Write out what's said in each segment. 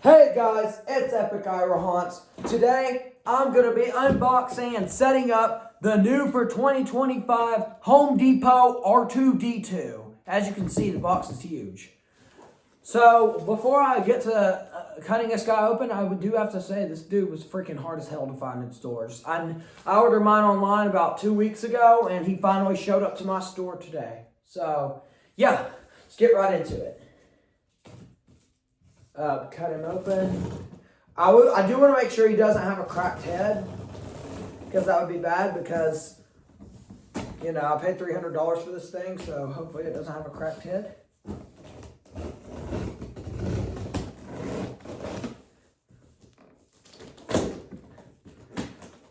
Hey guys, it's Epic Ira Haunts. Today, I'm going to be unboxing and setting up the new for 2025 Home Depot R2-D2. As you can see, the box is huge. So, before I get to cutting this guy open, I do have to say this dude was freaking hard as hell to find in stores. I ordered mine online about 2 weeks ago, and he finally showed up to my store today. So, yeah, let's get right into it. Cut him open. I do want to make sure he doesn't have a cracked head, because that would be bad, because, you know, I paid $300 for this thing, so hopefully it doesn't have a cracked head.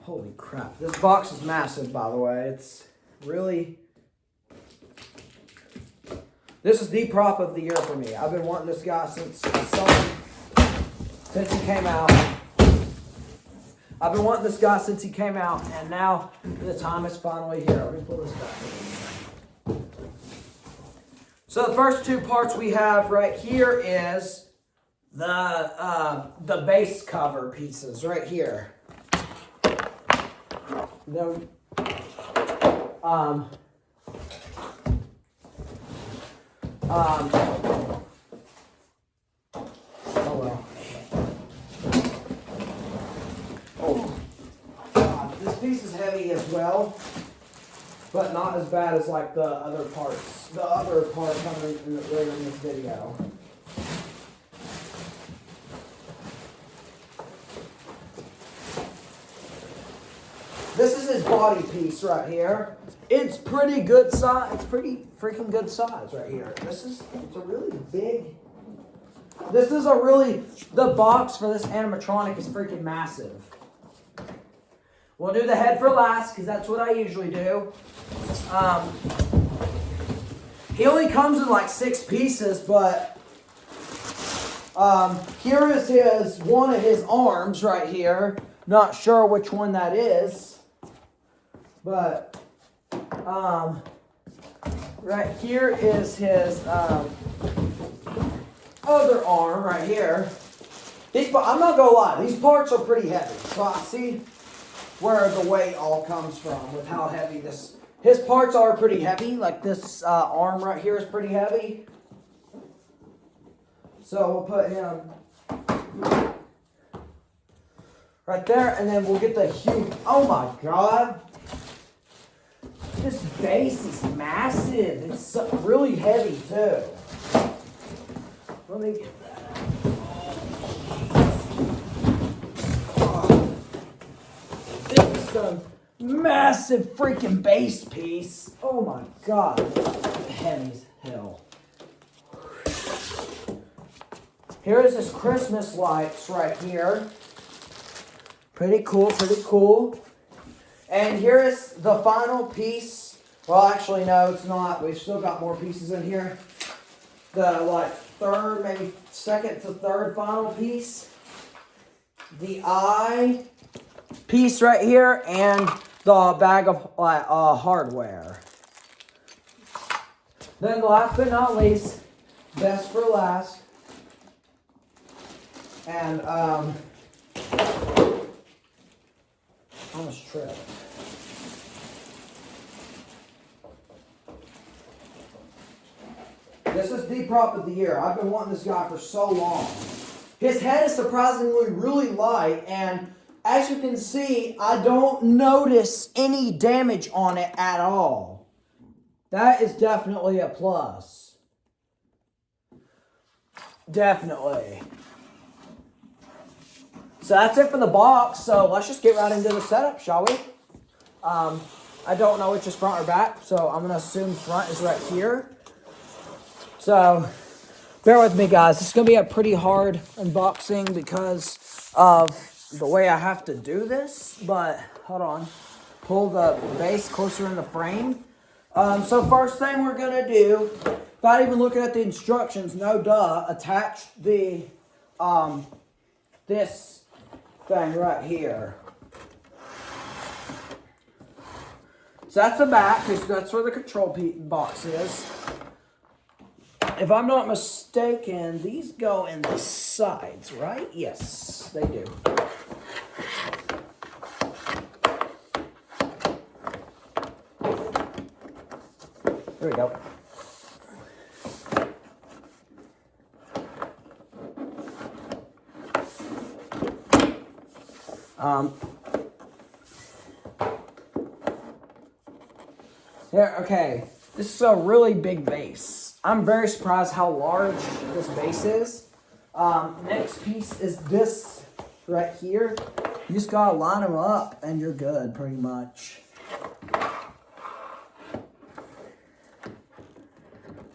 Holy crap. This box is massive, by the way. It's really... This is the prop of the year for me. I've been wanting this guy since he came out. I've been wanting this guy since he came out, and now the time is finally here. Let me pull this back. So the first two parts we have right here is the base cover pieces right here. Then, oh well. Oh, God. This piece is heavy as well, but not as bad as like the other parts. The other part coming later in this video. This is his body piece right here. It's pretty good size. It's pretty freaking good size right here. It's a really big. The box for this animatronic is freaking massive. We'll do the head for last, because that's what I usually do. He only comes in like 6 pieces, but here is one of his arms right here. Not sure which one that is, but right here is his other arm right here. I'm not gonna lie, these parts are pretty heavy. So I see where the weight all comes from with how heavy his parts are pretty heavy. Like this arm right here is pretty heavy. So we'll put him right there, and then we'll get the huge, oh my God. This base is massive. It's really heavy too. Let me get that. This is the massive freaking base piece. Oh my God. Heavy as hell. Here is his Christmas lights right here. Pretty cool, pretty cool. And here is the final piece. Well, actually, no, it's not. We've still got more pieces in here. The, third, maybe second to third final piece. The eye piece right here, and the bag of hardware. Then last but not least, best for last. And, almost tripped. This is the prop of the year. I've been wanting this guy for so long. His head is surprisingly really light, and as you can see, I don't notice any damage on it at all. That is definitely a plus. Definitely. So that's it for the box. So let's just get right into the setup, shall we? I don't know which is front or back, so I'm going to assume front is right here. So bear with me, guys. This is going to be a pretty hard unboxing because of the way I have to do this. But hold on. Pull the base closer in the frame. So first thing we're going to do, without even looking at the instructions, no duh, attach the this thing right here. So that's the back, because that's where the control box is. if I'm not mistaken, these go in the sides, right? Yes, they do. There we go. Here, okay. This is a really big base. I'm very surprised how large this base is. Next piece is this right here. You just gotta line them up and you're good, pretty much.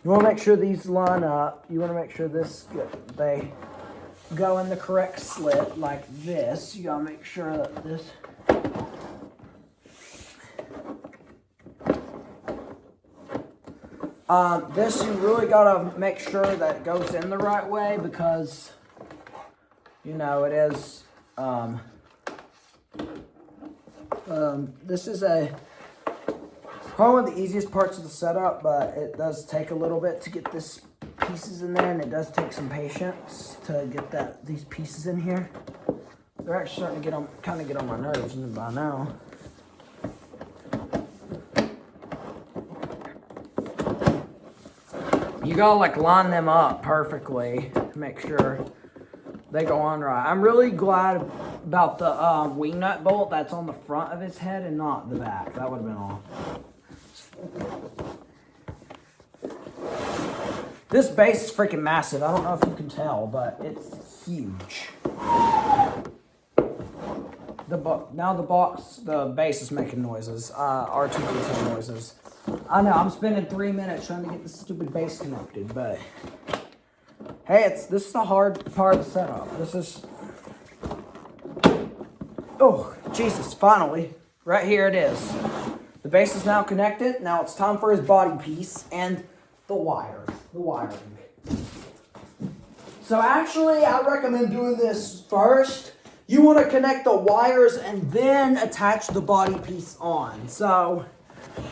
You wanna make sure these line up. You wanna make sure they go in the correct slit like this. You gotta make sure that this... this you really gotta make sure that it goes in the right way because, you know, it is, this is probably one of the easiest parts of the setup, but it does take a little bit to get this pieces in there, and it does take some patience to get these pieces in here. They're actually starting to kind of get on my nerves by now. You gotta like line them up perfectly to make sure they go on right. I'm really glad about the wing nut bolt that's on the front of his head and not the back. That would have been off. This base is freaking massive. I don't know if you can tell, but it's huge. The base is making noises. R2-D2 noises. I know, I'm spending 3 minutes trying to get this stupid base connected, but hey, this is the hard part of the setup. This is, oh, Jesus, finally. Right here it is. The base is now connected. Now it's time for his body piece and the wiring. So actually, I recommend doing this first. You want to connect the wires and then attach the body piece on. So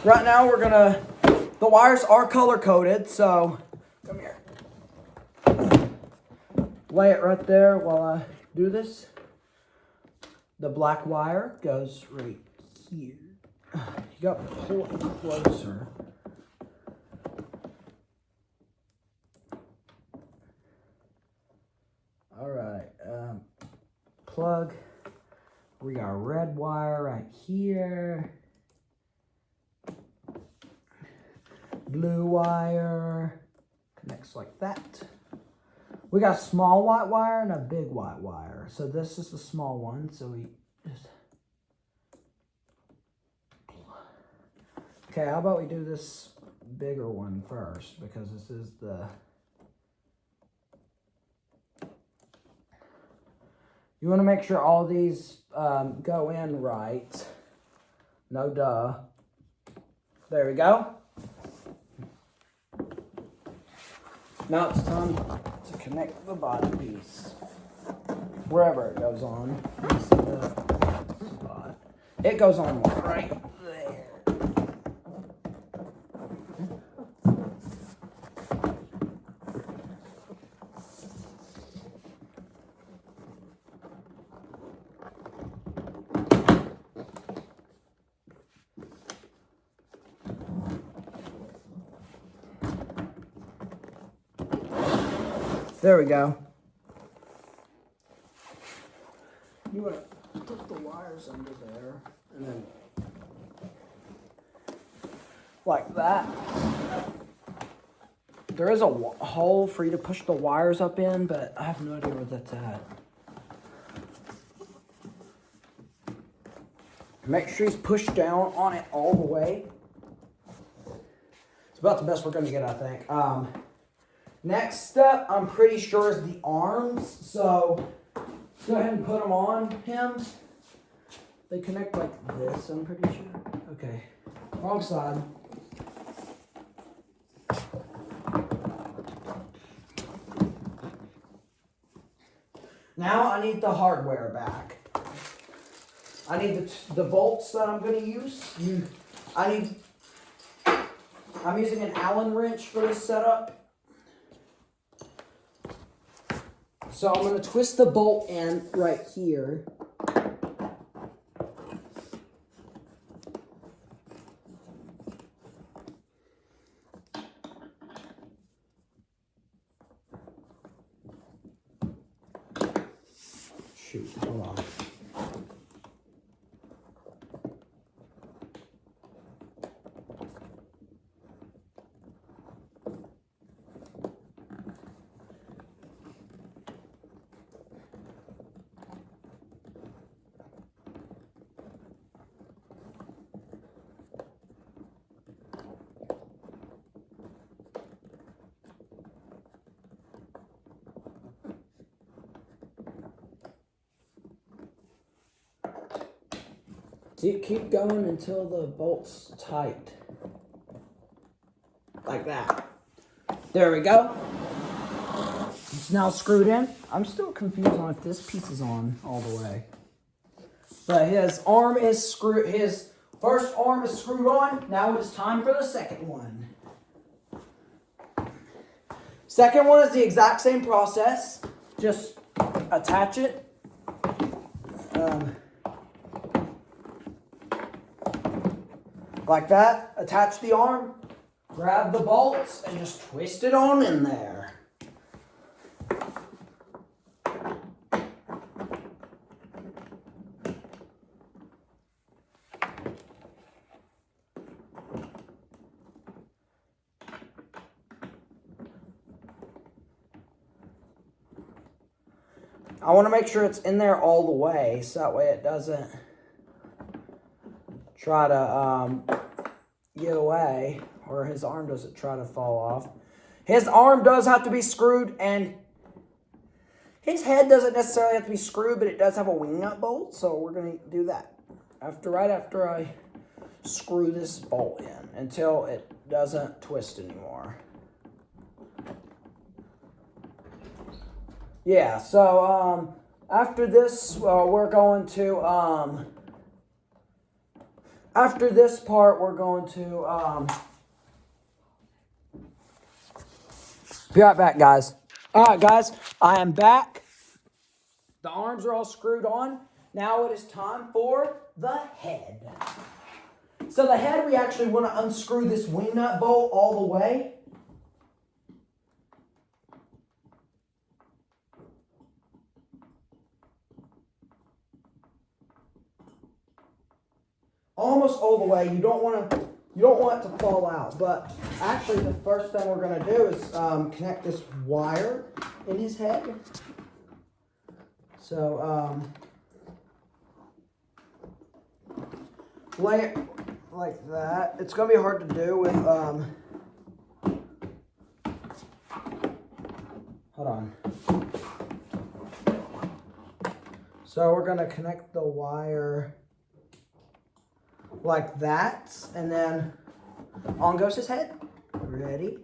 right now the wires are color coded, so come here. Lay it right there while I do this. The black wire goes right here. You got to pull it closer. All right, plug. We got red wire right here. Blue wire connects like that. We got a small white wire and a big white wire. So this is the small one. So we just... Okay, how about we do this bigger one first, because this is the... You want to make sure all these go in right. No duh. There we go. Now it's time to connect the body piece. Wherever it goes on. This is the spot. It goes on right there. There we go. You want to put the wires under there, and then like that. There is a hole for you to push the wires up in, but I have no idea where that's at. Make sure he's pushed down on it all the way. It's about the best we're going to get, I think. Next step, I'm pretty sure, is the arms. So go ahead and put them on him. They connect like this, I'm pretty sure. Okay, wrong side. Now I need the hardware back. I need the bolts that I'm going to use. I'm using an Allen wrench for this setup. So I'm going to twist the bolt in right here. Shoot, hold on. Keep going until the bolt's tight. Like that. There we go. It's now screwed in. I'm still confused on if this piece is on all the way. But his arm is screwed. His first arm is screwed on. Now it's time for the second one. Second one is the exact same process. Just attach it. Like that. Attach the arm. Grab the bolts and just twist it on in there. I want to make sure it's in there all the way, so that way it doesn't try to get away, or his arm doesn't try to fall off. His arm does have to be screwed, and his head doesn't necessarily have to be screwed, but it does have a wing nut bolt, so we're going to do that right after I screw this bolt in, until it doesn't twist anymore. Yeah, so after this, we're going to after this part, we're going to be right back, guys. All right, guys, I am back. The arms are all screwed on. Now it is time for the head. So the head, we actually want to unscrew this wing nut bolt all the way. Almost all the way. You don't want it to fall out. But actually, the first thing we're going to do is connect this wire in his head. So lay it like that. It's going to be hard to do with hold on. So we're going to connect the wire like that, and then on goes his head. Ready?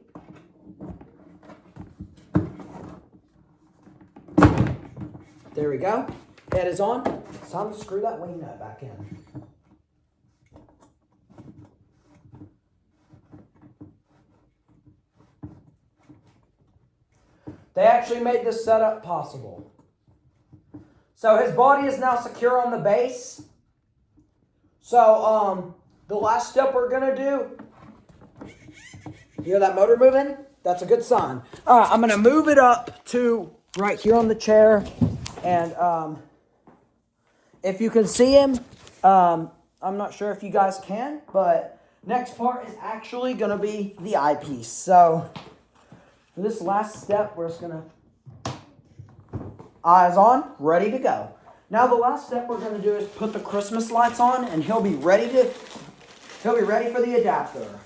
There we go. Head is on. It's time to screw that wing nut back in. They actually made this setup possible. So his body is now secure on the base. So, the last step we're going to do, you hear that motor moving? That's a good sign. All right, I'm going to move it up to right here on the chair. And if you can see him, I'm not sure if you guys can, but next part is actually going to be the eyepiece. So, for this last step, we're just going to, eyes on, ready to go. Now the last step we're going to do is put the Christmas lights on, and he'll be ready for the adapter.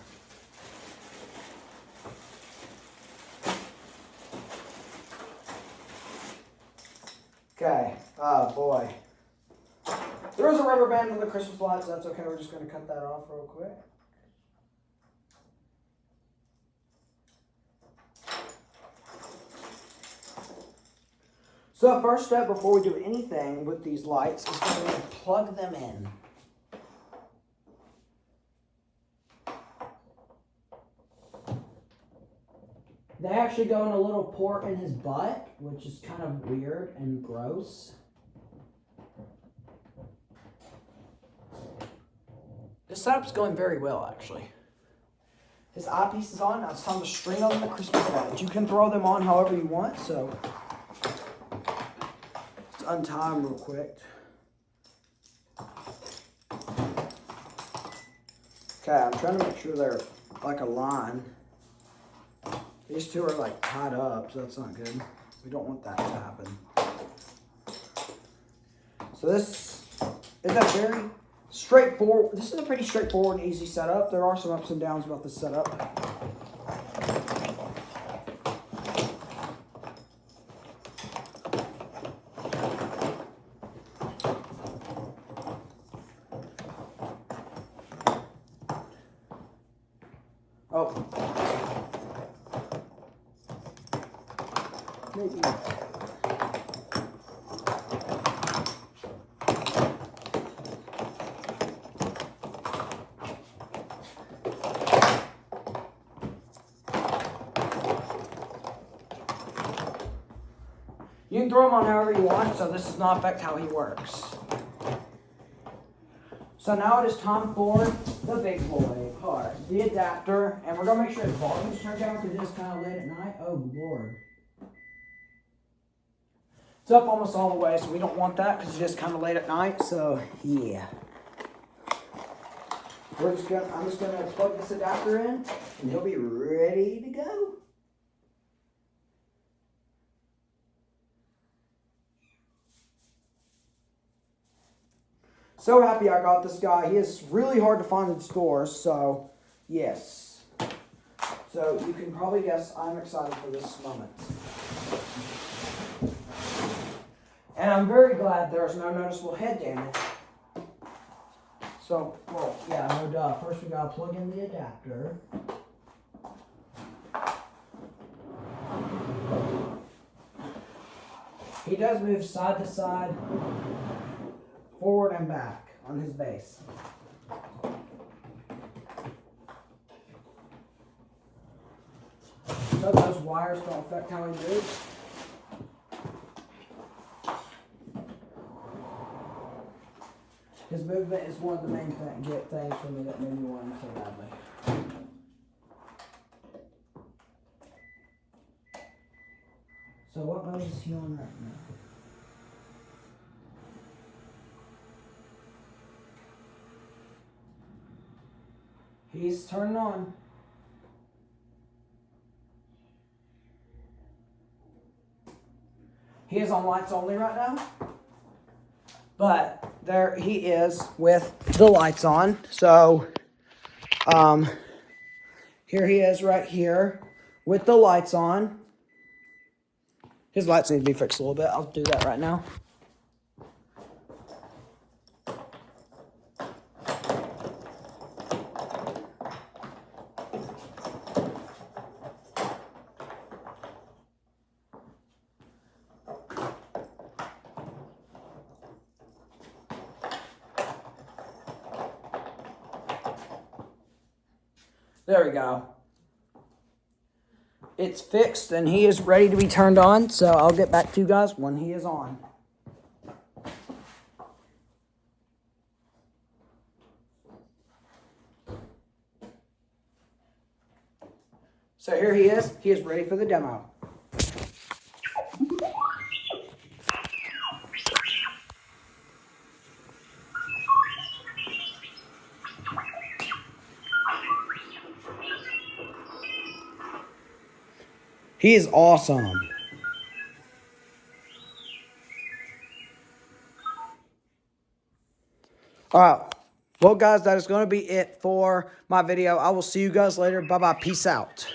Okay. Oh boy. There is a rubber band on the Christmas lights. That's okay. We're just going to cut that off real quick. So the first step before we do anything with these lights is going to plug them in. They actually go in a little port in his butt, which is kind of weird and gross. This setup's going very well, actually. His eyepiece is on. Now it's time to string on the Christmas lights. You can throw them on however you want, so let's untie them real quick. Okay, I'm trying to make sure they're like a line. These two are like tied up, so that's not good. We don't want that to happen. So this is a very straightforward, this is a pretty straightforward and easy setup. There are some ups and downs about this setup. Oh. Maybe. You can throw him on however you want, so this does not affect how he works. So now it is time for the big boy part, the adapter, and we're gonna make sure the volume's turned down because it is kind of late at night. Oh Lord. It's up almost all the way, so we don't want that because it's just kind of late at night, so yeah. I'm just gonna plug this adapter in and he'll be ready to go. So happy I got this guy. He is really hard to find in stores, so yes. So you can probably guess I'm excited for this moment. And I'm very glad there's no noticeable head damage. So, well, yeah, no duh. First we gotta plug in the adapter. He does move side to side, forward and back on his base. So those wires don't affect how he moves. His movement is one of the main things for me that made me want him so badly. So what mode is he on right now? He's turning on. He is on lights only right now. But there he is with the lights on. So here he is right here with the lights on. His lights need to be fixed a little bit. I'll do that right now. There we go. It's fixed and he is ready to be turned on, so I'll get back to you guys when he is on. So here he is. He is ready for the demo. He is awesome. All right. Well, guys, that is going to be it for my video. I will see you guys later. Bye-bye. Peace out.